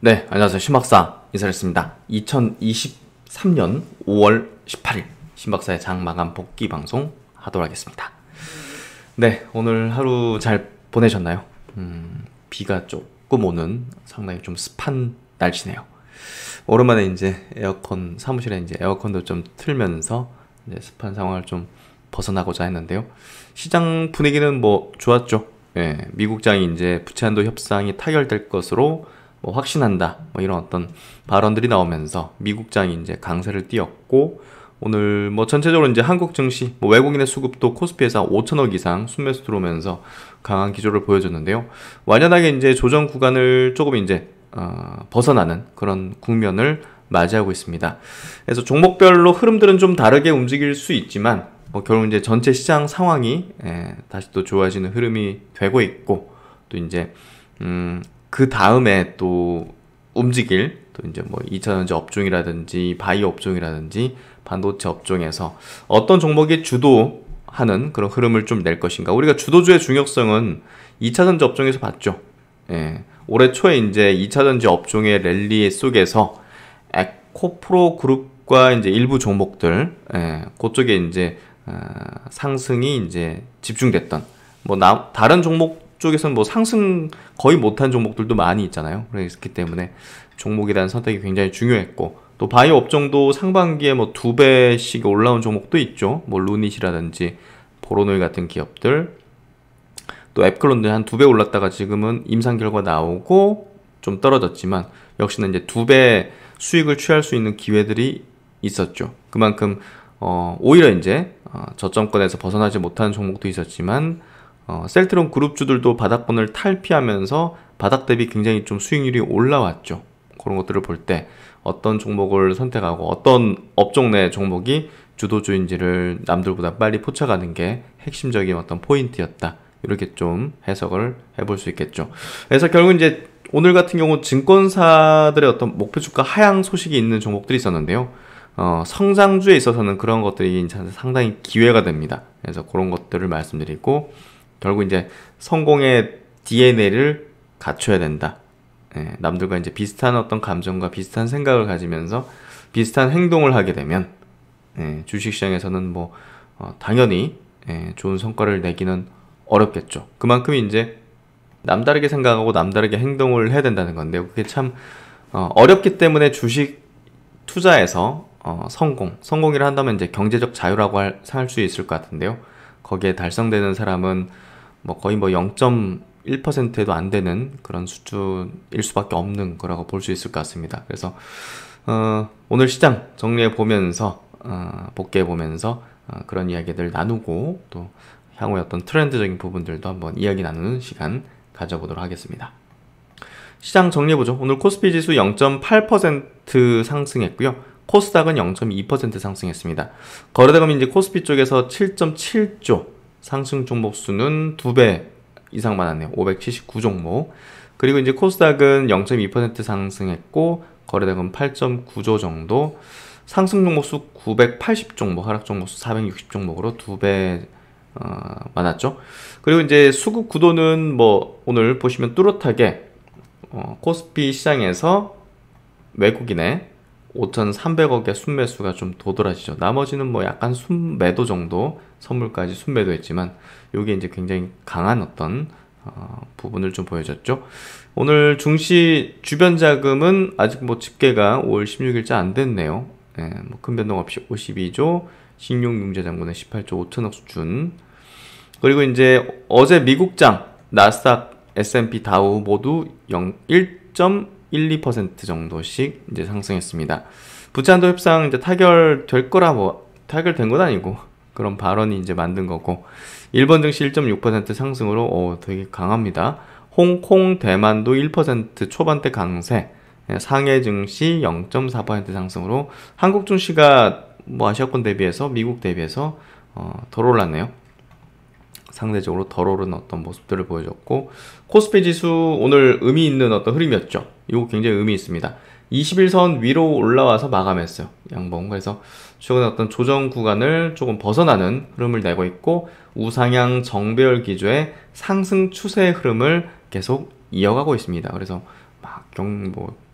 네, 안녕하세요. 신박사 인사드렸습니다. 2023년 5월 18일 신박사의 장마감 복귀 방송 하도록 하겠습니다. 네, 오늘 하루 잘 보내셨나요? 비가 조금 오는 상당히 좀 습한 날씨네요. 오랜만에 이제 사무실에 이제 에어컨도 좀 틀면서 이제 습한 상황을 좀 벗어나고자 했는데요. 시장 분위기는 뭐 좋았죠. 예, 미국장이 이제 부채한도 협상이 타결될 것으로 확신한다, 이런 어떤 발언들이 나오면서 미국장이 이제 강세를 띄었고, 오늘 전체적으로 이제 한국 증시, 외국인의 수급도 코스피에서 5천억 이상 순매수 들어오면서 강한 기조를 보여줬는데요. 완연하게 이제 조정 구간을 조금 이제 벗어나는 그런 국면을 맞이하고 있습니다. 그래서 종목별로 흐름들은 좀 다르게 움직일 수 있지만, 결국 이제 전체 시장 상황이 다시 또 좋아지는 흐름이 되고 있고, 또 이제 그 다음에 또 움직일 또 이제 2차전지 업종이라든지 바이오 업종이라든지 반도체 업종에서 어떤 종목이 주도하는 그런 흐름을 좀 낼 것인가. 우리가 주도주의 중요성은 2차전지 업종에서 봤죠. 예. 올해 초에 이제 2차전지 업종의 랠리 속에서 에코프로 그룹과 이제 일부 종목들, 그쪽에 이제 상승이 이제 집중됐던 다른 종목 쪽에서는 상승 거의 못한 종목들도 많이 있잖아요. 그렇기 때문에 종목에 대한 선택이 굉장히 중요했고, 또 바이오 업종도 상반기에 2배씩 올라온 종목도 있죠. 루닛이라든지 보로노이 같은 기업들, 또 앱클론도 한 2배 올랐다가 지금은 임상 결과 나오고 좀 떨어졌지만 역시나 이제 2배 수익을 취할 수 있는 기회들이 있었죠. 그만큼 오히려 이제 저점권에서 벗어나지 못하는 종목도 있었지만 셀트론 그룹주들도 바닥권을 탈피하면서 바닥 대비 굉장히 좀 수익률이 올라왔죠. 그런 것들을 볼 때 어떤 종목을 선택하고 어떤 업종 내 종목이 주도주인지를 남들보다 빨리 포착하는 게 핵심적인 어떤 포인트였다, 이렇게 좀 해석을 해볼 수 있겠죠. 그래서 결국 이제 오늘 같은 경우 증권사들의 어떤 목표 주가 하향 소식이 있는 종목들이 있었는데요. 성장주에 있어서는 그런 것들이 상당히 기회가 됩니다. 그래서 그런 것들을 말씀드리고, 결국 이제 성공의 DNA를 갖춰야 된다. 남들과 이제 비슷한 어떤 감정과 비슷한 생각을 가지면서 비슷한 행동을 하게 되면 주식시장에서는 당연히 좋은 성과를 내기는 어렵겠죠. 그만큼 이제 남다르게 생각하고 남다르게 행동을 해야 된다는 건데요. 그게 참 어렵기 때문에 주식 투자에서 성공이라 한다면 이제 경제적 자유라고 할 수 있을 것 같은데요. 거기에 달성되는 사람은 거의 0.1%도 안 되는 그런 수준일 수밖에 없는 거라고 볼 수 있을 것 같습니다. 그래서 오늘 시장 정리해 보면서 복귀해 보면서 그런 이야기들 나누고, 또 향후의 어떤 트렌드적인 부분들도 한번 이야기 나누는 시간 가져보도록 하겠습니다. 시장 정리해보죠. 오늘 코스피 지수 0.8% 상승했고요. 코스닥은 0.2% 상승했습니다. 거래대금이 이제 코스피 쪽에서 7.7조, 상승 종목 수는 2배 이상 많았네요. 579종목. 그리고 이제 코스닥은 0.2% 상승했고, 거래대금 8.9조 정도, 상승 종목 수 980종목, 하락 종목 수 460종목으로 2배 많았죠. 그리고 이제 수급 구도는 오늘 보시면 뚜렷하게 코스피 시장에서 외국인의 5,300억의 순매수가 좀 도드라지죠. 나머지는 약간 순매도 정도, 선물까지 순매도했지만 이게 이제 굉장히 강한 어떤 부분을 좀 보여줬죠. 오늘 중시 주변 자금은 아직 집계가 5월 16일째 안 됐네요. 큰 변동 없이 52조, 신용융자잔고는 18조 5천억 수준. 그리고 이제 어제 미국장, 나스닥, S&P, 다우 모두 1.12% 정도씩 이제 상승했습니다. 부채한도 협상 이제 타결될 거라 타결된 건 아니고 그런 발언이 이제 만든 거고, 일본 증시 1.6% 상승으로 되게 강합니다. 홍콩, 대만도 1% 초반대 강세, 상해 증시 0.4% 상승으로 한국 증시가 아시아권 대비해서, 미국 대비해서 덜 올랐네요. 상대적으로 덜 오른 어떤 모습들을 보여줬고, 코스피 지수 오늘 의미 있는 어떤 흐름이었죠. 이거 굉장히 의미 있습니다. 21선 위로 올라와서 마감했어요. 양봉. 그래서 최근에 어떤 조정 구간을 조금 벗어나는 흐름을 내고 있고, 우상향 정배열 기조의 상승 추세 흐름을 계속 이어가고 있습니다. 그래서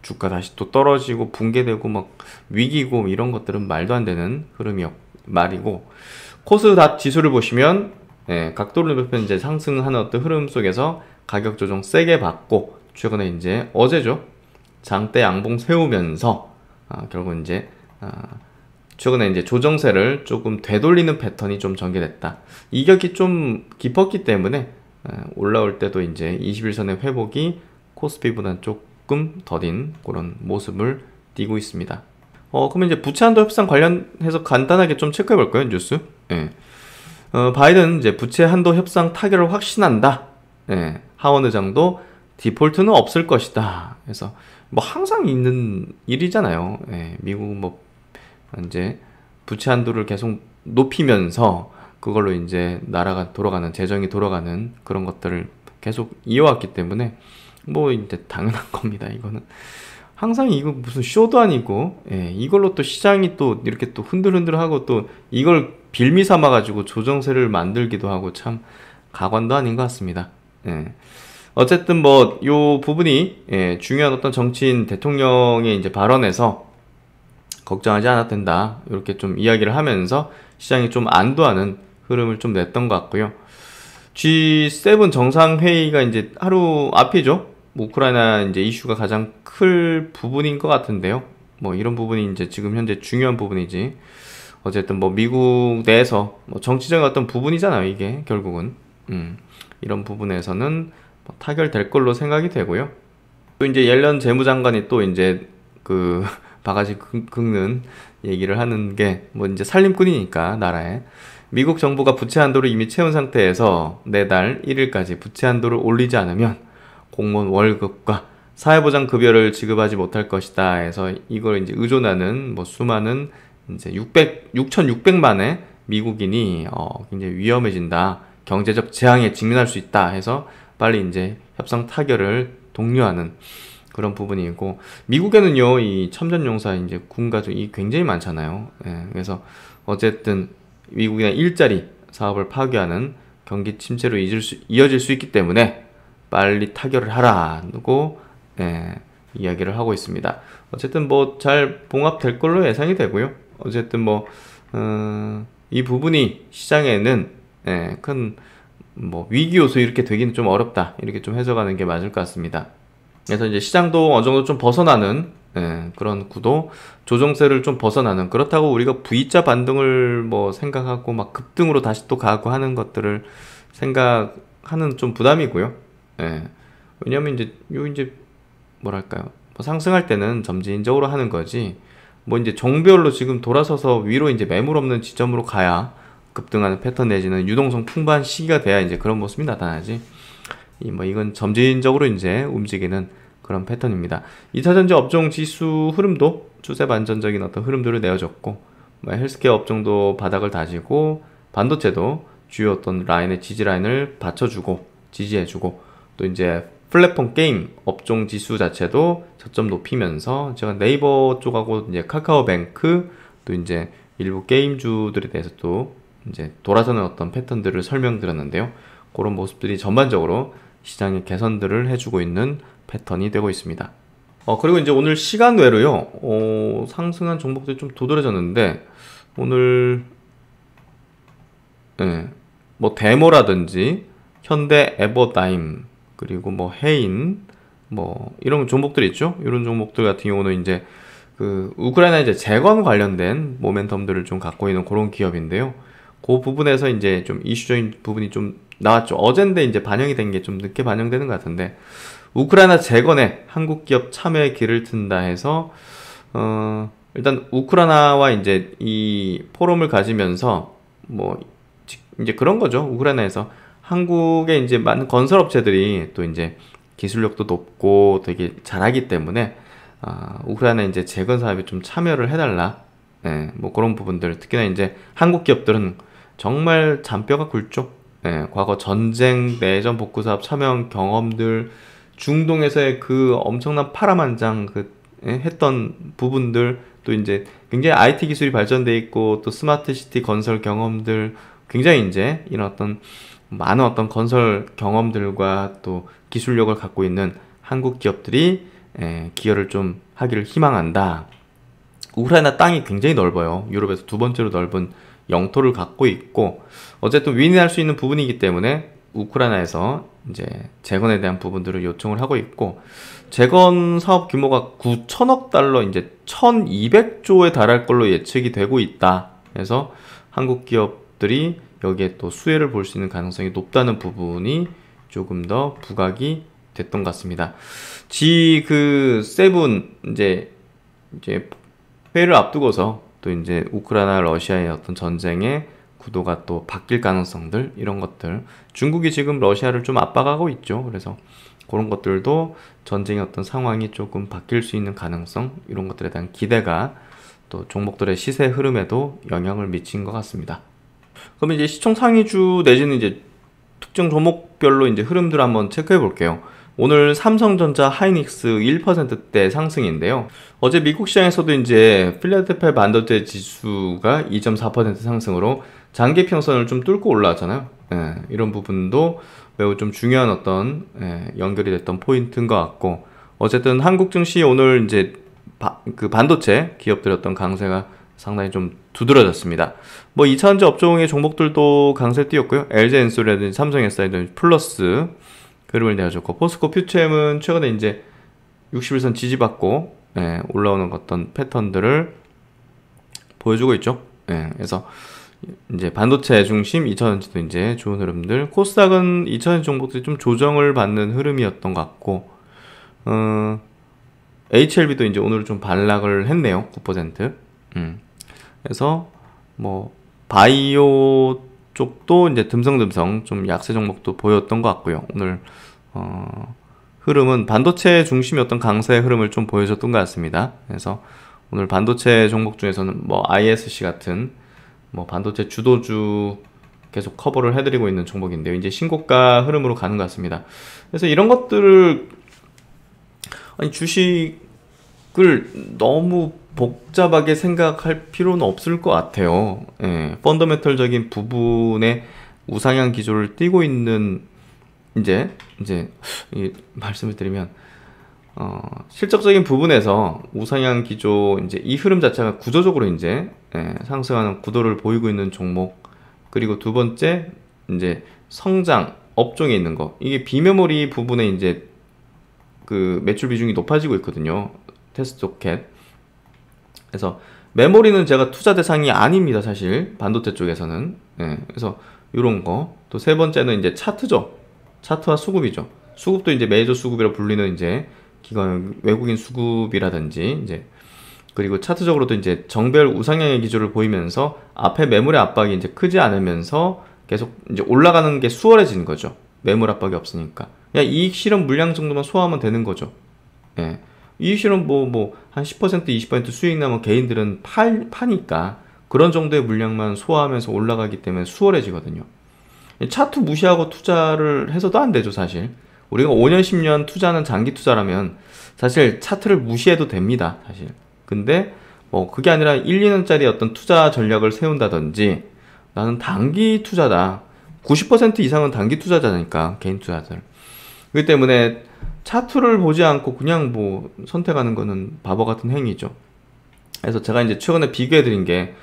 주가 다시 또 떨어지고 붕괴되고 막 위기고 이런 것들은 말도 안 되는 말이고, 코스닥 지수를 보시면 각도를 높여 이제 상승하는 어떤 흐름 속에서 가격 조정 세게 받고, 최근에 이제 어제죠, 장대 양봉 세우면서 결국 이제 최근에 이제 조정세를 조금 되돌리는 패턴이 좀 전개됐다. 이격이 좀 깊었기 때문에 올라올 때도 이제 21선의 회복이 코스피보다는 조금 더딘 그런 모습을 띠고 있습니다. 그러면 이제 부채 한도 협상 관련해서 간단하게 좀 체크해 볼까요, 뉴스? 바이든 이제 부채 한도 협상 타결을 확신한다. 하원 의장도 디폴트는 없을 것이다. 그래서 뭐 항상 있는 일이잖아요. 미국 뭐 이제 부채 한도를 계속 높이면서 그걸로 이제 나라가 돌아가는, 재정이 돌아가는 그런 것들을 계속 이어왔기 때문에 뭐 이제 당연한 겁니다. 이거는 항상 이거 무슨 쇼도 아니고, 이걸로 또 시장이 또 이렇게 또 흔들흔들하고 또 이걸 빌미 삼아 가지고 조정세를 만들기도 하고, 참 가관도 아닌 것 같습니다. 어쨌든 뭐 요 부분이 중요한 어떤 정치인 대통령의 이제 발언에서 걱정하지 않아도 된다, 이렇게 좀 이야기를 하면서 시장이 좀 안도하는 흐름을 좀 냈던 것 같고요. G7 정상회의가 이제 하루 앞이죠. 우크라이나 이제 이슈가 가장 클 부분인 것 같은데요. 뭐 이런 부분이 이제 지금 현재 중요한 부분이지. 어쨌든 뭐 미국 내에서 뭐 정치적인 어떤 부분이잖아요, 이게 결국은. 이런 부분에서는 뭐 타결될 걸로 생각이 되고요. 또 이제 옐런 재무장관이 또 이제 그 바가지 긁는 얘기를 하는 게 뭐 이제 살림꾼이니까, 나라에 미국 정부가 부채 한도를 이미 채운 상태에서 내달 1일까지 부채 한도를 올리지 않으면 공무원 월급과 사회보장 급여를 지급하지 못할 것이다 해서 이걸 이제 의존하는 뭐 수많은 이제 6,600만의 미국인이 굉장히 위험해진다, 경제적 재앙에 직면할 수 있다 해서 빨리 이제 협상 타결을 독려하는 그런 부분이고, 미국에는요 이 첨단용사 이제 군 가족이 굉장히 많잖아요. 그래서 어쨌든 미국의 일자리 사업을 파괴하는 경기 침체로 이어질 수 있기 때문에 빨리 타결을 하라고 이야기를 하고 있습니다. 어쨌든 뭐 잘 봉합될 걸로 예상이 되고요. 어쨌든 뭐 이 부분이 시장에는 큰 뭐 위기 요소 이렇게 되기는 좀 어렵다, 이렇게 좀 해석하는 게 맞을 것 같습니다. 그래서 이제 시장도 어느 정도 좀 벗어나는 그런 구도, 조정세를 좀 벗어나는, 그렇다고 우리가 V자 반등을 뭐 생각하고 막 급등으로 다시 또 가고 하는 것들을 생각하는 좀 부담이고요. 왜냐면 이제 뭐랄까요, 뭐 상승할 때는 점진적으로 하는 거지, 뭐 이제 종별로 지금 돌아서서 위로 이제 매물 없는 지점으로 가야 급등하는 패턴 내지는 유동성 풍부한 시기가 돼야 이제 그런 모습이 나타나지. 이건 점진적으로 이제 움직이는 그런 패턴입니다. 2차전지 업종 지수 흐름도 추세 반전적인 어떤 흐름들을 내어줬고, 헬스케어 업종도 바닥을 다지고, 반도체도 주요 어떤 라인의 지지 라인을 받쳐주고 지지해주고, 또 이제 플랫폼 게임 업종 지수 자체도 저점 높이면서, 제가 네이버 쪽하고 이제 카카오뱅크 또 이제 일부 게임주들에 대해서 또 이제 돌아서는 어떤 패턴들을 설명드렸는데요. 그런 모습들이 전반적으로 시장의 개선들을 해주고 있는 패턴이 되고 있습니다. 그리고 이제 오늘 시간 외로요, 상승한 종목들이 좀 도드라졌는데, 오늘 뭐 데모라든지 현대 에버다임, 그리고 뭐 해인, 뭐 이런 종목들 있죠. 이런 종목들 같은 경우는 이제 그 우크라이나 이제 재건 관련된 모멘텀들을 좀 갖고 있는 그런 기업인데요. 그 부분에서 이제 좀 이슈적인 부분이 좀 나왔죠. 어젠데 이제 반영이 된 게 좀 늦게 반영되는 것 같은데, 우크라이나 재건에 한국 기업 참여의 길을 튼다 해서 일단 우크라이나와 이제 이 포럼을 가지면서 뭐 이제 그런 거죠. 우크라이나에서 한국의 이제 많은 건설업체들이 또 이제 기술력도 높고 되게 잘하기 때문에 우크라이나 이제 재건 사업에 좀 참여를 해달라. 뭐 그런 부분들, 특히나 이제 한국 기업들은 정말 잔뼈가 굵죠. 과거 전쟁, 내전 복구 사업 참여 경험들, 중동에서의 그 엄청난 파란만장 했던 부분들, 또 이제 굉장히 IT 기술이 발전돼 있고, 또 스마트 시티 건설 경험들, 굉장히 이제 이런 어떤 많은 어떤 건설 경험들과 또 기술력을 갖고 있는 한국 기업들이 기여를 좀 하기를 희망한다. 우크라이나 땅이 굉장히 넓어요. 유럽에서 두 번째로 넓은 영토를 갖고 있고, 어쨌든 윈윈할 수 있는 부분이기 때문에 우크라이나에서 이제 재건에 대한 부분들을 요청을 하고 있고, 재건 사업 규모가 9천억 달러, 이제 1200조에 달할 걸로 예측이 되고 있다. 그래서 한국 기업들이 여기에 또 수혜를 볼 수 있는 가능성이 높다는 부분이 조금 더 부각이 됐던 것 같습니다. 세븐 이제 회의를 앞두고서 또 이제 우크라이나 러시아의 어떤 전쟁의 구도가 또 바뀔 가능성들, 이런 것들, 중국이 지금 러시아를 좀 압박하고 있죠. 그래서 그런 것들도 전쟁의 어떤 상황이 조금 바뀔 수 있는 가능성, 이런 것들에 대한 기대가 또 종목들의 시세 흐름에도 영향을 미친 것 같습니다. 그럼 이제 시총 상위주 내지는 이제 특정 종목별로 이제 흐름들 한번 체크해 볼게요. 오늘 삼성전자, 하이닉스 1%대 상승인데요. 어제 미국 시장에서도 이제 필라델피아 반도체 지수가 2.4% 상승으로 장기 평선을 좀 뚫고 올라왔잖아요. 이런 부분도 매우 좀 중요한 어떤 연결이 됐던 포인트인 것 같고, 어쨌든 한국 증시 오늘 이제 반도체 기업들의 어떤 강세가 상당히 좀 두드러졌습니다. 뭐 2차전지 업종의 종목들도 강세 띄었고요. LG엔솔이라든지 삼성SI라든지 플러스 흐름을 내어줬고, 포스코 퓨처엠은 최근에 이제 60일선 지지받고 올라오는 어떤 패턴들을 보여주고 있죠. 그래서 이제 반도체 중심 2차전지도 이제 좋은 흐름들, 코스닥은 2차전지 종목들이 좀 조정을 받는 흐름이었던 것 같고, HLB도 이제 오늘 좀 반락을 했네요. 9%. 그래서 뭐 바이오 쪽도 이제 듬성듬성 좀 약세 종목도 보였던 것 같고요. 오늘 흐름은 반도체 중심이었던 강세의 흐름을 좀 보여줬던 것 같습니다. 그래서 오늘 반도체 종목 중에서는 뭐 ISC 같은 뭐 반도체 주도주 계속 커버를 해드리고 있는 종목인데요. 이제 신고가 흐름으로 가는 것 같습니다. 그래서 이런 것들을, 아니 주식을 너무 복잡하게 생각할 필요는 없을 것 같아요. 펀더멘털적인 부분에 우상향 기조를 띠고 있는, 이제 이 말씀을 드리면 실적적인 부분에서 우상향 기조, 이제 이 흐름 자체가 구조적으로 이제 상승하는 구도를 보이고 있는 종목, 그리고 두 번째 이제 성장 업종에 있는 거, 이게 비메모리 부분에 이제 그 매출 비중이 높아지고 있거든요. 테스토캣. 그래서 메모리는 제가 투자 대상이 아닙니다, 사실 반도체 쪽에서는. 그래서 이런 거. 또 세 번째는 이제 차트죠. 차트와 수급이죠. 수급도 이제 메이저 수급이라 불리는 이제 기관 외국인 수급이라든지, 이제 그리고 차트적으로도 이제 정배열 우상향의 기조를 보이면서 앞에 매물의 압박이 이제 크지 않으면서 계속 이제 올라가는 게 수월해지는 거죠. 매물 압박이 없으니까 그냥 이익 실현 물량 정도만 소화하면 되는 거죠. 이익 실현 한 10% 20% 수익 나면 개인들은 파니까 그런 정도의 물량만 소화하면서 올라가기 때문에 수월해지거든요. 차트 무시하고 투자를 해서도 안 되죠, 사실. 우리가 5년 10년 투자는 장기 투자라면 사실 차트를 무시해도 됩니다, 사실. 근데 뭐 그게 아니라 1, 2년짜리 어떤 투자 전략을 세운다든지, 나는 단기 투자다, 90% 이상은 단기 투자자니까, 개인 투자들. 그렇기 때문에 차트를 보지 않고 그냥 뭐 선택하는 거는 바보 같은 행위죠. 그래서 제가 이제 최근에 비교해 드린 게,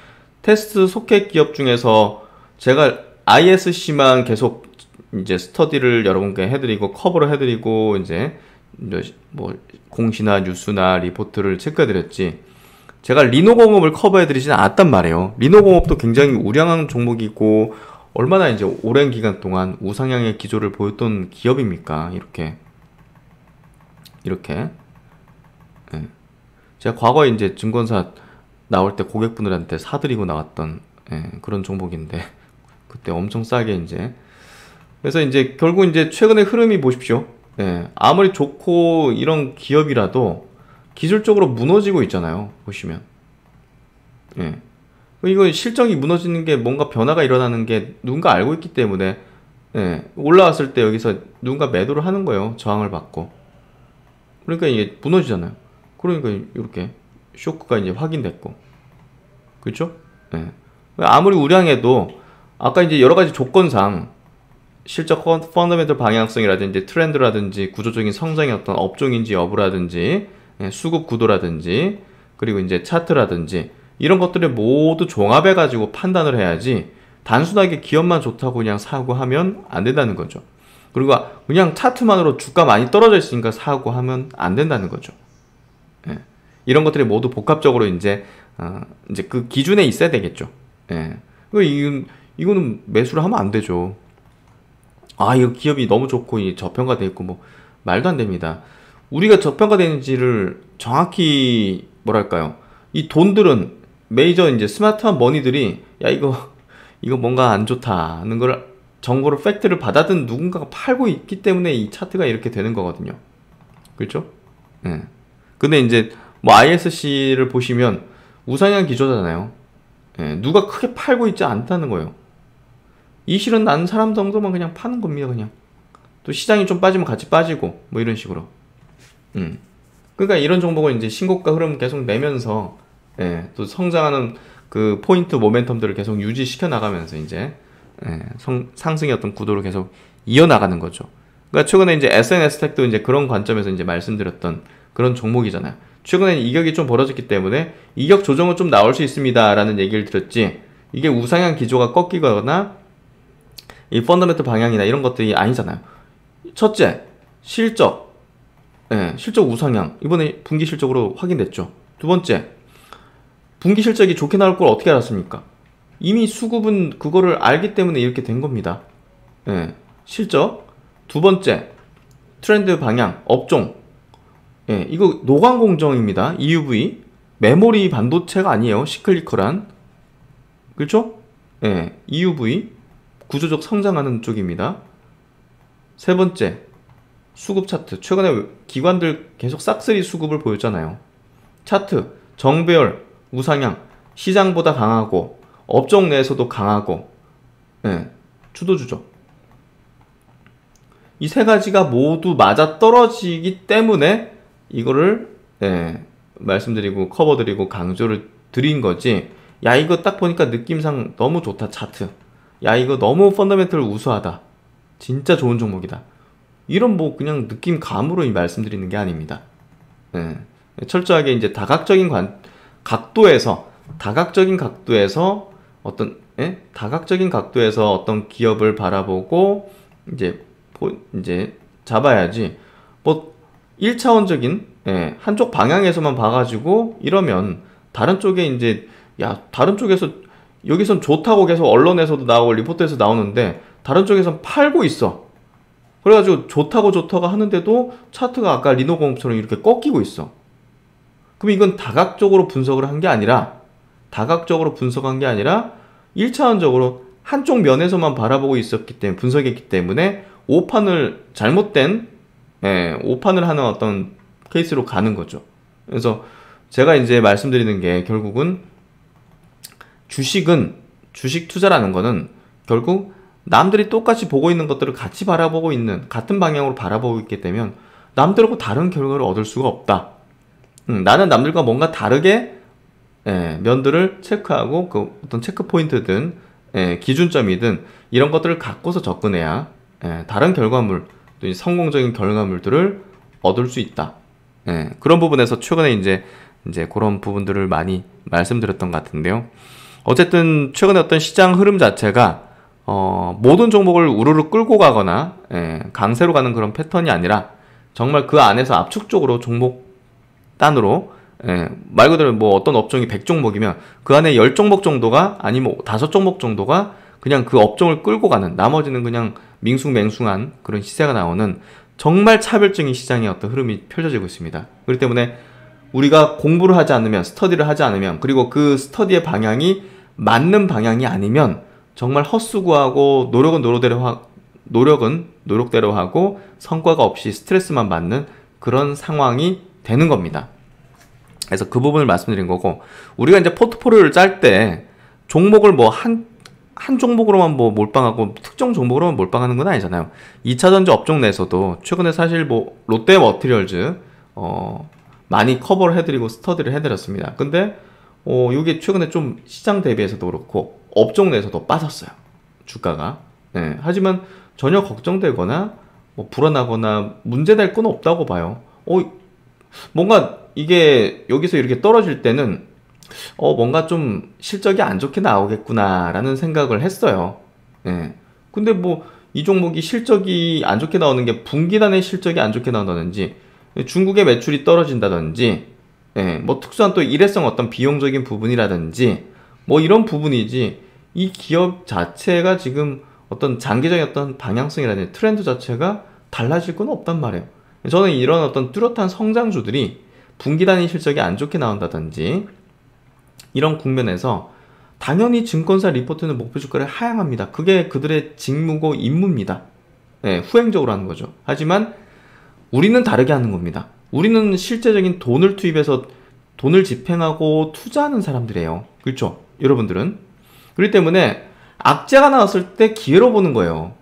테스트 소켓 기업 중에서 제가 ISC만 계속 이제 스터디를 여러분께 해드리고 커버를 해드리고 이제 뭐 공시나 뉴스나 리포트를 체크해드렸지, 제가 리노공업을 커버해드리지는 않았단 말이에요. 리노공업도 굉장히 우량한 종목이고 얼마나 이제 오랜 기간 동안 우상향의 기조를 보였던 기업입니까? 이렇게. 제가 과거에 이제 증권사 나올 때 고객분들한테 사드리고 나왔던 그런 종목인데, 그때 엄청 싸게 이제. 그래서 이제 결국 이제 최근의 흐름이 보십시오. 아무리 좋고 이런 기업이라도 기술적으로 무너지고 있잖아요, 보시면. 이거 실적이 무너지는 게 뭔가 변화가 일어나는 게 누군가 알고 있기 때문에 올라왔을 때 여기서 누군가 매도를 하는 거예요, 저항을 받고. 그러니까 이게 무너지잖아요. 그러니까 이렇게 쇼크가 이제 확인됐고, 그렇죠? 아무리 우량해도 아까 이제 여러 가지 조건상 실적 펀더멘털 방향성이라든지 트렌드라든지 구조적인 성장의 어떤 업종인지 여부라든지 수급 구도라든지 그리고 이제 차트라든지 이런 것들을 모두 종합해 가지고 판단을 해야지 단순하게 기업만 좋다고 그냥 사고 하면 안 된다는 거죠. 그리고 그냥 차트만으로 주가 많이 떨어져 있으니까 사고 하면 안 된다는 거죠. 예. 이런 것들이 모두 복합적으로 이제 그 기준에 있어야 되겠죠. 예. 이거는 매수를 하면 안 되죠. 이거 기업이 너무 좋고 저평가돼 있고 뭐 말도 안 됩니다. 우리가 저평가되는지를 정확히 뭐랄까요? 이 돈들은 메이저 이제 스마트한 머니들이 야 이거 뭔가 안 좋다는 걸 정보를 팩트를 받아든 누군가가 팔고 있기 때문에 이 차트가 이렇게 되는 거거든요. 그렇죠? 예. 근데 이제 뭐 ISC를 보시면 우상향 기조잖아요. 예. 누가 크게 팔고 있지 않다는 거예요. 이 실은 난 사람 정도만 그냥 파는 겁니다. 그냥 또 시장이 좀 빠지면 같이 빠지고 뭐 이런 식으로. 그러니까 이런 종목은 이제 신고가 흐름 계속 내면서 또 성장하는 그 포인트 모멘텀들을 계속 유지시켜 나가면서 이제 상승의 어떤 구도를 계속 이어나가는 거죠. 그러니까 최근에 이제 SNS텍도 이제 그런 관점에서 이제 말씀드렸던 그런 종목이잖아요. 최근에 이격이 좀 벌어졌기 때문에 이격 조정은 좀 나올 수 있습니다라는 얘기를 드렸지, 이게 우상향 기조가 꺾이거나 이 펀더멘털 방향이나 이런 것들이 아니잖아요. 첫째, 실적 우상향 이번에 분기 실적으로 확인됐죠. 두 번째, 분기 실적이 좋게 나올 걸 어떻게 알았습니까? 이미 수급은 그거를 알기 때문에 이렇게 된 겁니다. 실적. 두 번째, 트렌드 방향, 업종. 이거 노광 공정입니다. EUV. 메모리 반도체가 아니에요. 시클리컬한. 그렇죠? EUV. 구조적 성장하는 쪽입니다. 세 번째, 수급 차트. 최근에 기관들 계속 싹쓸이 수급을 보였잖아요. 차트, 정배열, 우상향, 시장보다 강하고 업종 내에서도 강하고 주도주죠. 이 세 가지가 모두 맞아떨어지기 때문에 이거를 말씀드리고 커버드리고 강조를 드린 거지. 야 이거 딱 보니까 느낌상 너무 좋다 차트. 야 이거 너무 펀더멘털 우수하다. 진짜 좋은 종목이다. 이런 뭐 그냥 느낌 감으로 말씀드리는 게 아닙니다. 철저하게 이제 다각적인 각도에서 어떤 기업을 바라보고 이제 잡아야지. 뭐 1차원적인 한쪽 방향에서만 봐가지고 이러면 다른 쪽에 이제 다른 쪽에서 여기선 좋다고 계속 언론에서도 나오고 리포트에서 나오는데 다른 쪽에선 팔고 있어. 그래가지고 좋다고 하는데도 차트가 아까 리노공업처럼 이렇게 꺾이고 있어. 그럼 이건 다각적으로 분석을 한 게 아니라 1차원적으로 한쪽 면에서만 바라보고 분석했기 때문에 잘못된 오판을 하는 어떤 케이스로 가는 거죠. 그래서 제가 이제 말씀드리는 게 결국은 주식 투자라는 거는 결국 남들이 똑같이 보고 있는 것들을 같이 바라보고 있는, 같은 방향으로 바라보고 있게 되면 남들하고 다른 결과를 얻을 수가 없다. 나는 남들과 뭔가 다르게 면들을 체크하고 그 어떤 체크 포인트든 기준점이든 이런 것들을 갖고서 접근해야 다른 결과물, 또 성공적인 결과물들을 얻을 수 있다. 그런 부분에서 최근에 이제 그런 부분들을 많이 말씀드렸던 것 같은데요. 어쨌든 최근에 어떤 시장 흐름 자체가 모든 종목을 우르르 끌고 가거나 강세로 가는 그런 패턴이 아니라 정말 그 안에서 압축적으로 종목 단으로 말 그대로 뭐 어떤 업종이 100종목이면 그 안에 10종목 정도가 아니면 5종목 정도가 그냥 그 업종을 끌고 가는, 나머지는 그냥 밍숭맹숭한 그런 시세가 나오는 정말 차별적인 시장의 어떤 흐름이 펼쳐지고 있습니다. 그렇기 때문에 우리가 공부를 하지 않으면, 스터디를 하지 않으면, 그리고 그 스터디의 방향이 맞는 방향이 아니면 정말 헛수고하고 노력은 노력대로 하고 성과가 없이 스트레스만 받는 그런 상황이 되는 겁니다. 그래서 그 부분을 말씀드린 거고, 우리가 이제 포트폴리오를 짤 때 종목을 뭐 한 종목으로만 뭐 몰빵하고 특정 종목으로만 몰빵하는 건 아니잖아요. 2차전지 업종 내에서도 최근에 사실 뭐 롯데머티리얼즈 많이 커버를 해드리고 스터디를 해드렸습니다. 근데 이게 최근에 좀 시장 대비해서도 그렇고 업종 내에서도 빠졌어요. 주가가. 하지만 전혀 걱정되거나 뭐 불안하거나 문제될 건 없다고 봐요. 뭔가 이게 여기서 이렇게 떨어질 때는 뭔가 좀 실적이 안 좋게 나오겠구나라는 생각을 했어요. 예. 근데 뭐 이 종목이 실적이 안 좋게 나오는 게 분기단의 실적이 안 좋게 나온다든지 중국의 매출이 떨어진다든지 뭐 특수한 또 일회성 어떤 비용적인 부분이라든지 뭐 이런 부분이지 이 기업 자체가 지금 어떤 장기적인 어떤 방향성이라든지 트렌드 자체가 달라질 건 없단 말이에요. 저는 이런 어떤 뚜렷한 성장주들이 분기 단위 실적이 안 좋게 나온다든지 이런 국면에서 당연히 증권사 리포트는 목표 주가를 하향합니다. 그게 그들의 직무고 임무입니다. 후행적으로 하는 거죠. 하지만 우리는 다르게 하는 겁니다. 우리는 실제적인 돈을 투입해서 돈을 집행하고 투자하는 사람들이에요. 그렇죠? 여러분들은. 그렇기 때문에 악재가 나왔을 때 기회로 보는 거예요.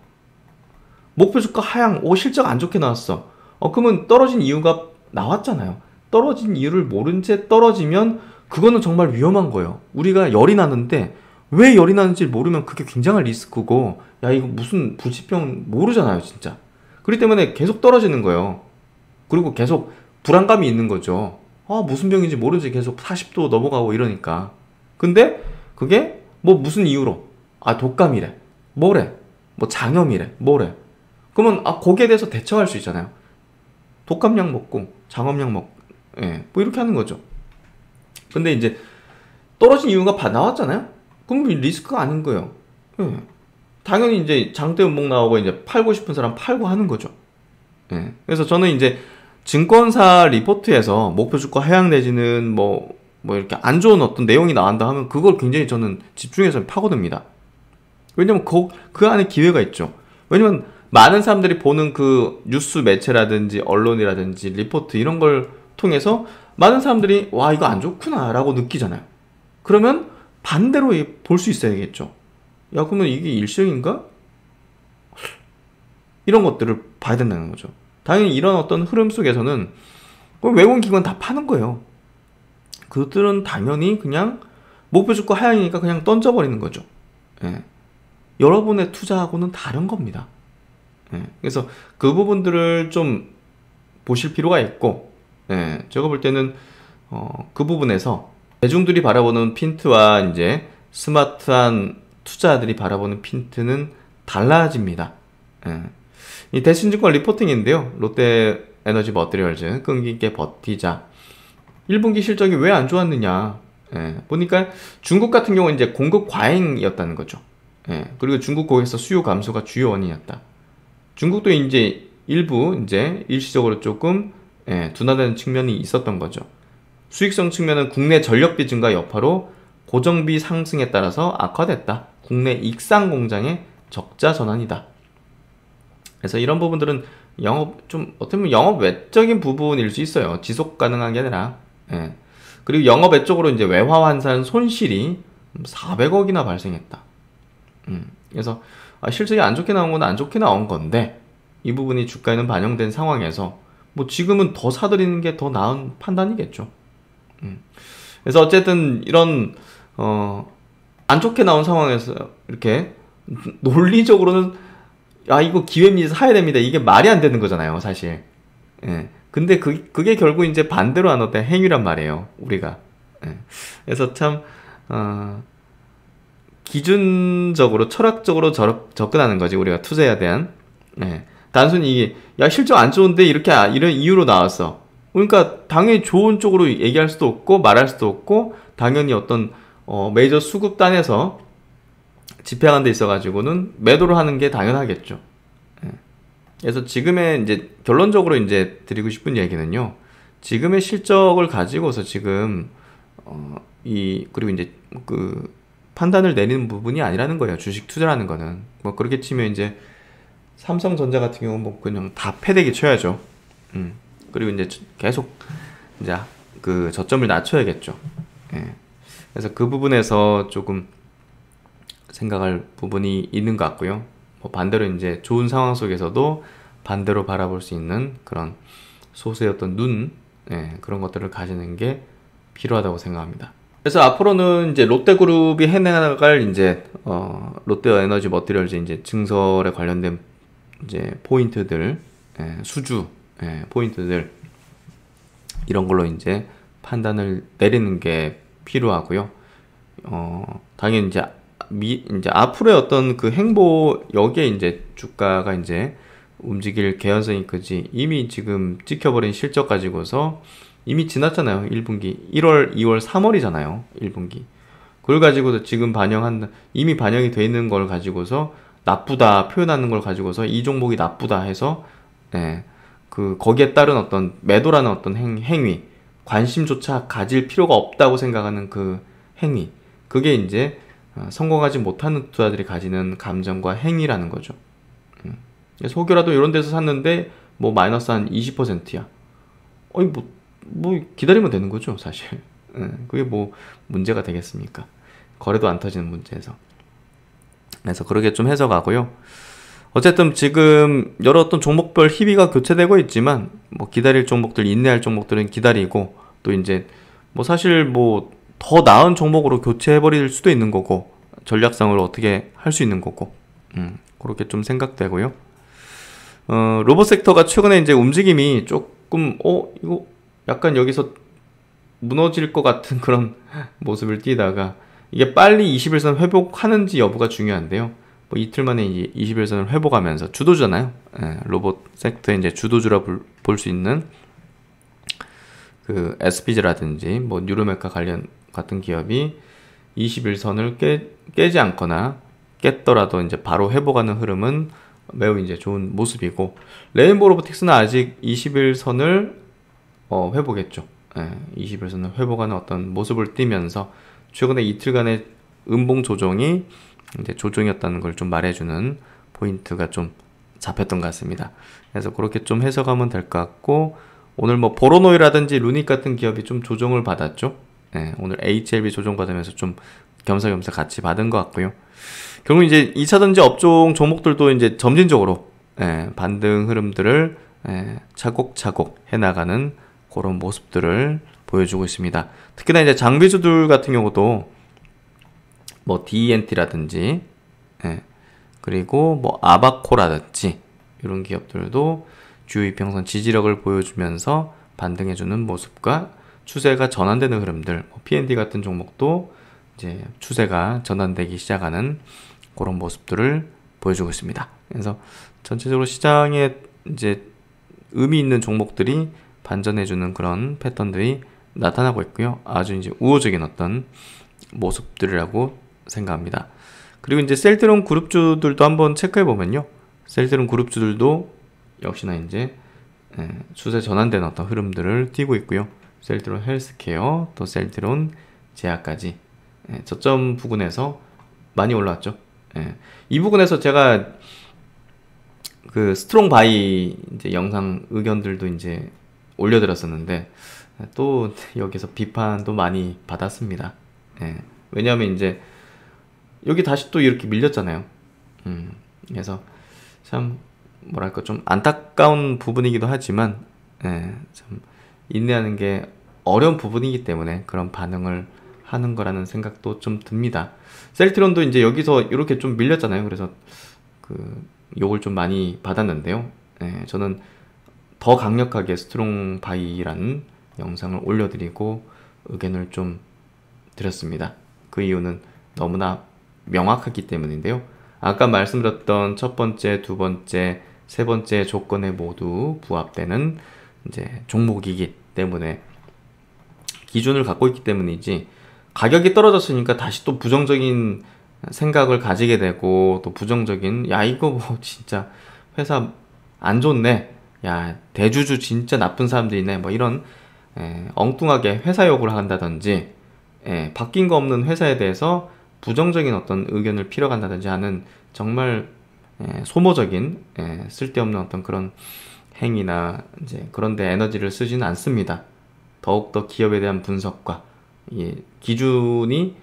목표 주가 하향, 실적 안 좋게 나왔어. 그러면 떨어진 이유가 나왔잖아요. 떨어진 이유를 모른 채 떨어지면 그거는 정말 위험한 거예요. 우리가 열이 나는데 왜 열이 나는지 모르면 그게 굉장한 리스크고, 야 이거 무슨 불치병 모르잖아요 진짜. 그렇기 때문에 계속 떨어지는 거예요. 그리고 계속 불안감이 있는 거죠. 무슨 병인지 모르지 계속 40도 넘어가고 이러니까. 근데 그게 뭐 무슨 이유로 독감이래, 뭐래, 뭐 장염이래, 뭐래. 그러면 거기에 대해서 대처할 수 있잖아요. 독감약 먹고 장염약 먹고 뭐 이렇게 하는 거죠. 근데 이제 떨어진 이유가 나왔잖아요. 그럼 리스크가 아닌 거예요. 당연히 이제 장대 음목 나오고 이제 팔고 싶은 사람 팔고 하는 거죠. 그래서 저는 이제 증권사 리포트에서 목표 주가 하향 내지는 뭐 이렇게 안 좋은 어떤 내용이 나온다 하면 그걸 굉장히 저는 집중해서 파고듭니다. 왜냐면 그 안에 기회가 있죠. 왜냐면 많은 사람들이 보는 그 뉴스 매체라든지 언론이라든지 리포트 이런 걸 통해서 많은 사람들이 와 이거 안 좋구나 라고 느끼잖아요. 그러면 반대로 볼 수 있어야겠죠. 야 그러면 이게 일시적인가? 이런 것들을 봐야 된다는 거죠. 당연히 이런 어떤 흐름 속에서는 외국인 기관 다 파는 거예요. 그들은 당연히 그냥 목표 주가 하향이니까 그냥 던져버리는 거죠. 여러분의 투자하고는 다른 겁니다. 그래서 그 부분들을 좀 보실 필요가 있고, 제가 볼 때는 그 부분에서 대중들이 바라보는 핀트와 이제 스마트한 투자들이 바라보는 핀트는 달라집니다. 이 대신증권 리포팅인데요. 롯데에너지 머티리얼즈 끈기 있게 버티자. 1분기 실적이 왜 안 좋았느냐. 보니까 중국 같은 경우는 이제 공급 과잉이었다는 거죠. 그리고 중국 고객사 수요 감소가 주요 원인이었다. 중국도 이제 일부 이제 일시적으로 조금 둔화되는 측면이 있었던 거죠. 수익성 측면은 국내 전력비 증가 여파로 고정비 상승에 따라서 악화됐다. 국내 익산 공장의 적자 전환이다. 그래서 이런 부분들은 어떻게 보면 영업 외적인 부분일 수 있어요. 지속 가능한 게 아니라. 그리고 영업 외적으로 이제 외화 환산 손실이 400억이나 발생했다. 그래서 실적이 안 좋게 나온 건 안 좋게 나온 건데 이 부분이 주가에는 반영된 상황에서 뭐 지금은 더 사들이는 게 더 나은 판단이겠죠. 그래서 어쨌든 이런 안 좋게 나온 상황에서 이렇게 논리적으로는 이거 기회입니다, 사야 됩니다, 이게 말이 안 되는 거잖아요 사실. 근데 그게 결국 이제 반대로 하는 어떤 행위란 말이에요 우리가. 그래서 참 기준적으로 철학적으로 접근하는 거지 우리가 투자에 대한. 단순히 이게 실적 안 좋은데 이렇게 이런 이유로 나왔어. 그러니까 당연히 좋은 쪽으로 얘기할 수도 없고 말할 수도 없고, 당연히 어떤 메이저 수급단에서 집행하는 데 있어가지고는 매도를 하는 게 당연하겠죠. 그래서 지금의 이제 결론적으로 이제 드리고 싶은 얘기는요. 지금의 실적을 가지고서 지금 그리고 이제 그 판단을 내리는 부분이 아니라는 거예요. 주식 투자라는 거는. 뭐 그렇게 치면 이제 삼성전자 같은 경우는 뭐 그냥 다 패대기 쳐야죠. 그리고 이제 계속 이제 그 저점을 낮춰야겠죠. 그래서 그 부분에서 조금 생각할 부분이 있는 것 같고요. 뭐 반대로 이제 좋은 상황 속에서도 반대로 바라볼 수 있는 그런 소수의 어떤 그런 것들을 가지는 게 필요하다고 생각합니다. 그래서 앞으로는 이제 롯데그룹이 해나갈 이제 롯데에너지 머티리얼즈 이제 증설에 관련된 이제 포인트들, 수주, 포인트들 이런 걸로 이제 판단을 내리는 게 필요하고요. 당연히 이제 앞으로의 어떤 그 행보, 여기에 이제 주가가 이제 움직일 개연성이 크지, 이미 지금 찍혀버린 실적 가지고서 이미 지났잖아요. 1분기 1월, 2월, 3월이잖아요. 1분기. 그걸 가지고서 지금 이미 반영이 돼 있는 걸 가지고서 나쁘다 표현하는 걸 가지고서 이 종목이 나쁘다 해서 거기에 따른 어떤 매도라는 어떤 행위, 관심조차 가질 필요가 없다고 생각하는 그 행위, 그게 이제 성공하지 못하는 투자들이 가지는 감정과 행위라는 거죠. 속여라도 이런 데서 샀는데 뭐 마이너스 한 20%야. 어이 뭐 기다리면 되는 거죠, 사실. 그게 뭐 문제가 되겠습니까? 거래도 안 터지는 문제에서. 그래서 그렇게 좀 해석하고요. 어쨌든 지금 여러 어떤 종목별 희비가 교체되고 있지만, 뭐 기다릴 종목들, 인내할 종목들은 기다리고, 또 이제 뭐 사실 뭐 더 나은 종목으로 교체해버릴 수도 있는 거고, 전략상으로 어떻게 할 수 있는 거고, 그렇게 좀 생각되고요. 로봇 섹터가 최근에 이제 움직임이 조금 이거 약간 여기서 무너질 것 같은 그런 모습을 띠다가, 이게 빨리 21선 회복하는지 여부가 중요한데요. 뭐 이틀 만에 이제 21선을 회복하면서 주도주잖아요. 로봇 섹터의 이제 주도주라 볼 수 있는 그 SPG라든지 뭐 뉴로메카 관련 같은 기업이 21선을 깨지 않거나 깼더라도 이제 바로 회복하는 흐름은 매우 이제 좋은 모습이고, 레인보우 로보틱스는 아직 21선을 회복했죠. 21선을 회복하는 어떤 모습을 띠면서 최근에 이틀간의 음봉 조정이 이제 조정이었다는 걸 좀 말해주는 포인트가 좀 잡혔던 것 같습니다. 그래서 그렇게 좀 해석하면 될 것 같고, 오늘 뭐 보로노이라든지 루닉 같은 기업이 좀 조정을 받았죠. 오늘 HLB 조정받으면서 좀 겸사겸사 같이 받은 것 같고요. 결국 이제 2차전지 업종 종목들도 이제 점진적으로 반등 흐름들을 차곡차곡 해나가는 그런 모습들을 보여주고 있습니다. 특히나 이제 장비주들 같은 경우도 뭐 DNT라든지 그리고 뭐 아바코라든지 이런 기업들도 주요 이평선 지지력을 보여주면서 반등해주는 모습과 추세가 전환되는 흐름들, 뭐 P&D 같은 종목도 이제 추세가 전환되기 시작하는 그런 모습들을 보여주고 있습니다. 그래서 전체적으로 시장에 이제 의미 있는 종목들이 반전해주는 그런 패턴들이 나타나고 있고요. 아주 이제 우호적인 어떤 모습들이라고 생각합니다. 그리고 이제 셀트론 그룹주들도 한번 체크해 보면요. 셀트론 그룹주들도 역시나 이제 추세 전환된 어떤 흐름들을 띠고 있고요. 셀트론 헬스케어, 또 셀트론 제약까지 저점 부근에서 많이 올라왔죠. 이 부분에서 제가 그 스트롱 바이 이제 영상 의견들도 이제 올려드렸었는데, 또 여기서 비판도 많이 받았습니다. 왜냐하면 이제 여기 다시 또 이렇게 밀렸잖아요. 그래서 참 뭐랄까 좀 안타까운 부분이기도 하지만, 참 인내하는 게 어려운 부분이기 때문에 그런 반응을 하는 거라는 생각도 좀 듭니다. 셀트론도 이제 여기서 이렇게 좀 밀렸잖아요. 그래서 그 욕을 좀 많이 받았는데요. 저는 더 강력하게 스트롱 바이라는 영상을 올려드리고 의견을 좀 드렸습니다. 그 이유는 너무나 명확하기 때문인데요. 아까 말씀드렸던 첫 번째, 두 번째, 세 번째 조건에 모두 부합되는 이제 종목이기 때문에, 기준을 갖고 있기 때문이지, 가격이 떨어졌으니까 다시 또 부정적인 생각을 가지게 되고, 또 부정적인, 야 이거 뭐 진짜 회사 안 좋네, 야 대주주 진짜 나쁜 사람들이네, 뭐 이런 엉뚱하게 회사 욕을 한다든지, 바뀐 거 없는 회사에 대해서 부정적인 어떤 의견을 필어간다든지 하는 정말 소모적인 쓸데없는 어떤 그런 행위나 이제 그런데 에너지를 쓰지는 않습니다. 더욱더 기업에 대한 분석과 기준이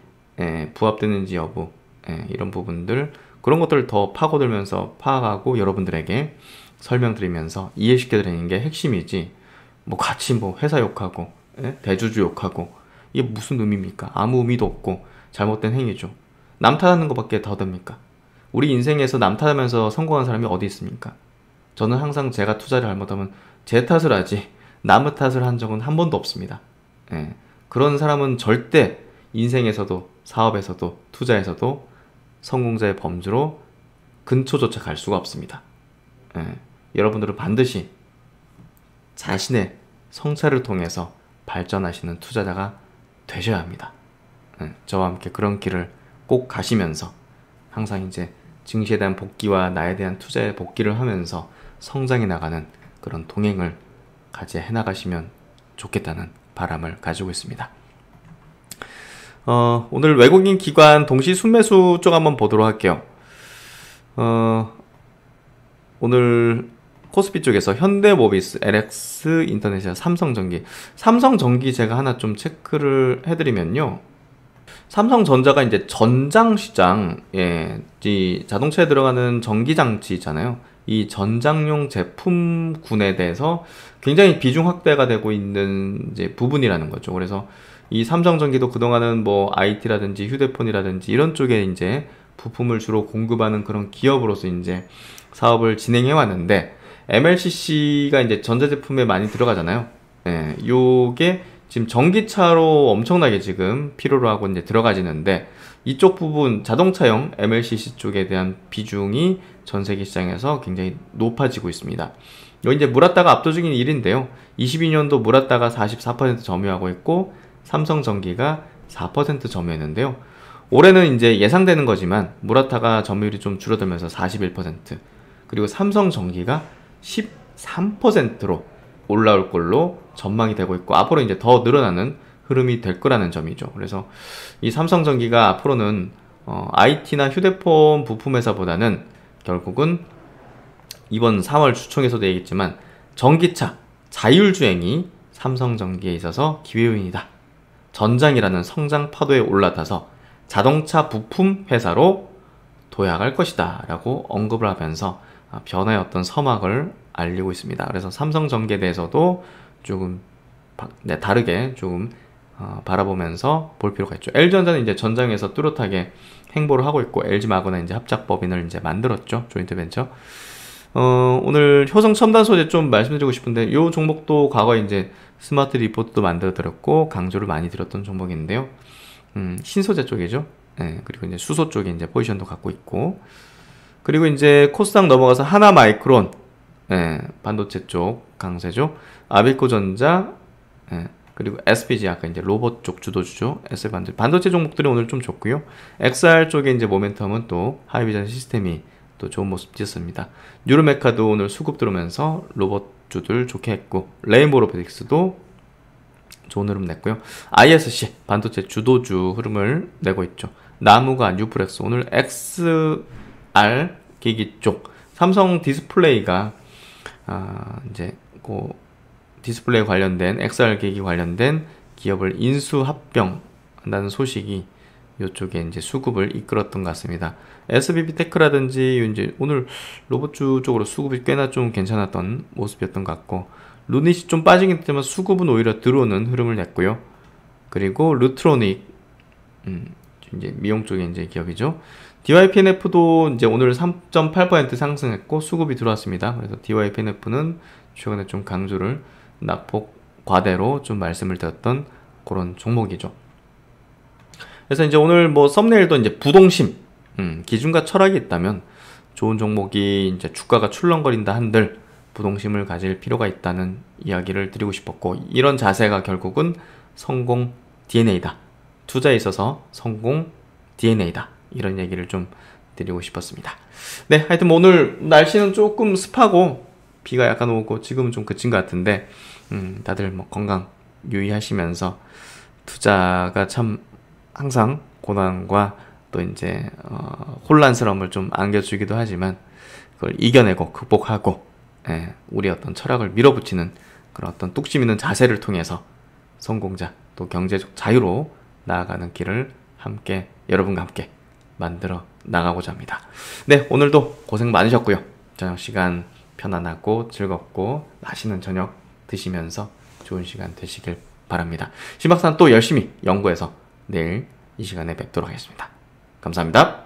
부합되는지 여부, 이런 부분들, 그런 것들을 더 파고들면서 파악하고 여러분들에게 설명드리면서 이해시켜드리는 게 핵심이지, 뭐 같이 뭐 회사 욕하고 대주주 욕하고 이게 무슨 의미입니까? 아무 의미도 없고 잘못된 행위죠. 남 탓하는 것밖에 더 됩니까? 우리 인생에서 남 탓하면서 성공한 사람이 어디 있습니까? 저는 항상 제가 투자를 잘못하면 제 탓을 하지 남의 탓을 한 적은 한 번도 없습니다. 예. 그런 사람은 절대 인생에서도 사업에서도 투자에서도 성공자의 범주로 근처조차 갈 수가 없습니다. 예. 여러분들은 반드시 자신의 성찰을 통해서 발전하시는 투자자가 되셔야 합니다. 예. 저와 함께 그런 길을 꼭 가시면서 항상 이제 증시에 대한 복귀와 나에 대한 투자의 복귀를 하면서 성장해 나가는 그런 동행을 같이 해나가시면 좋겠다는 바람을 가지고 있습니다. 오늘 외국인 기관 동시 순매수 쪽 한번 보도록 할게요. 오늘 코스피 쪽에서 현대모비스, LX 인터내셔널, 삼성전기. 삼성전기 제가 하나 좀 체크를 해드리면요. 삼성전자가 이제 전장시장, 이 자동차에 들어가는 전기장치 있잖아요. 이 전장용 제품군에 대해서 굉장히 비중 확대가 되고 있는 이제 부분이라는 거죠. 그래서 이 삼성전기도 그동안은 뭐 IT라든지 휴대폰이라든지 이런 쪽에 이제 부품을 주로 공급하는 그런 기업으로서 이제 사업을 진행해 왔는데, MLCC가 이제 전자제품에 많이 들어가잖아요. 요게 지금 전기차로 엄청나게 지금 필요로 하고 이제 들어가지는데, 이쪽 부분 자동차용 MLCC 쪽에 대한 비중이 전 세계 시장에서 굉장히 높아지고 있습니다. 여기 이제 무라타가 압도적인 1인데요. 22년도 무라타가 44% 점유하고 있고 삼성전기가 4% 점유했는데요. 올해는 이제 예상되는 거지만 무라타가 점유율이 좀 줄어들면서 41%, 그리고 삼성전기가 13%로 올라올 걸로 전망이 되고 있고, 앞으로 이제 더 늘어나는 흐름이 될 거라는 점이죠. 그래서 이 삼성전기가 앞으로는 IT나 휴대폰 부품 회사보다는 결국은 이번 3월 주총에서도 얘기했지만 전기차, 자율주행이 삼성전기에 있어서 기회요인이다. 전장이라는 성장 파도에 올라타서 자동차 부품 회사로 도약할 것이다 라고 언급을 하면서 변화의 어떤 서막을 알리고 있습니다. 그래서 삼성전기에 대해서도 조금 다르게 조금 바라보면서 볼 필요가 있죠. LG전자는 이제 전장에서 뚜렷하게 행보를 하고 있고, LG마그나 이제 합작법인을 이제 만들었죠. 조인트 벤처. 오늘 효성 첨단 소재 좀 말씀드리고 싶은데, 이 종목도 과거에 이제 스마트 리포트도 만들어 드렸고 강조를 많이 드렸던 종목인데요. 신소재 쪽이죠. 그리고 이제 수소 쪽에 이제 포지션도 갖고 있고, 그리고 이제 코스닥 넘어가서 하나마이크론, 반도체 쪽 강세죠. 아비코전자, 그리고 SPG 아까 이제 로봇 쪽 주도주죠. SBan드 반도체 종목들이 오늘 좀 좋고요. XR 쪽에 이제 모멘텀은 또 하이비전 시스템이 또 좋은 모습 띄었습니다. 뉴로메카도 오늘 수급 들어오면서 로봇주들 좋게 했고, 레인보우 로보틱스도 좋은 흐름 냈고요. ISC 반도체 주도주 흐름을 내고 있죠. 나무가, 뉴프렉스, 오늘 XR 기기 쪽 삼성 디스플레이가 이제 디스플레이 관련된 XR 기기 관련된 기업을 인수 합병한다는 소식이 이쪽에 이제 수급을 이끌었던 것 같습니다. SBB 테크라든지 이제 오늘 로봇주 쪽으로 수급이 꽤나 좀 괜찮았던 모습이었던 것 같고, 루닛이 좀 빠지기 때문에 수급은 오히려 들어오는 흐름을 냈고요. 그리고 루트로닉, 이제 미용 쪽의 이제 기업이죠. DYPNF도 이제 오늘 3.8% 상승했고 수급이 들어왔습니다. 그래서 DYPNF는 최근에 좀 강조를 낙폭 과대로 좀 말씀을 드렸던 그런 종목이죠. 그래서 이제 오늘 뭐 썸네일도 이제 부동심, 기준과 철학이 있다면 좋은 종목이 이제 주가가 출렁거린다 한들 부동심을 가질 필요가 있다는 이야기를 드리고 싶었고, 이런 자세가 결국은 성공 DNA다. 투자에 있어서 성공 DNA다. 이런 얘기를 좀 드리고 싶었습니다. 네, 하여튼 뭐 오늘 날씨는 조금 습하고 비가 약간 오고 지금은 좀 그친 것 같은데, 다들 뭐 건강 유의하시면서 투자가 참 항상 고난과 또 이제 혼란스러움을 좀 안겨주기도 하지만 그걸 이겨내고 극복하고, 우리 어떤 철학을 밀어붙이는 그런 어떤 뚝심 있는 자세를 통해서 성공자 또 경제적 자유로 나아가는 길을 함께 여러분과 함께 만들어 나가고자 합니다. 네, 오늘도 고생 많으셨고요. 저녁 시간 편안하고 즐겁고 맛있는 저녁 드시면서 좋은 시간 되시길 바랍니다. 신박사는 또 열심히 연구해서 내일 이 시간에 뵙도록 하겠습니다. 감사합니다.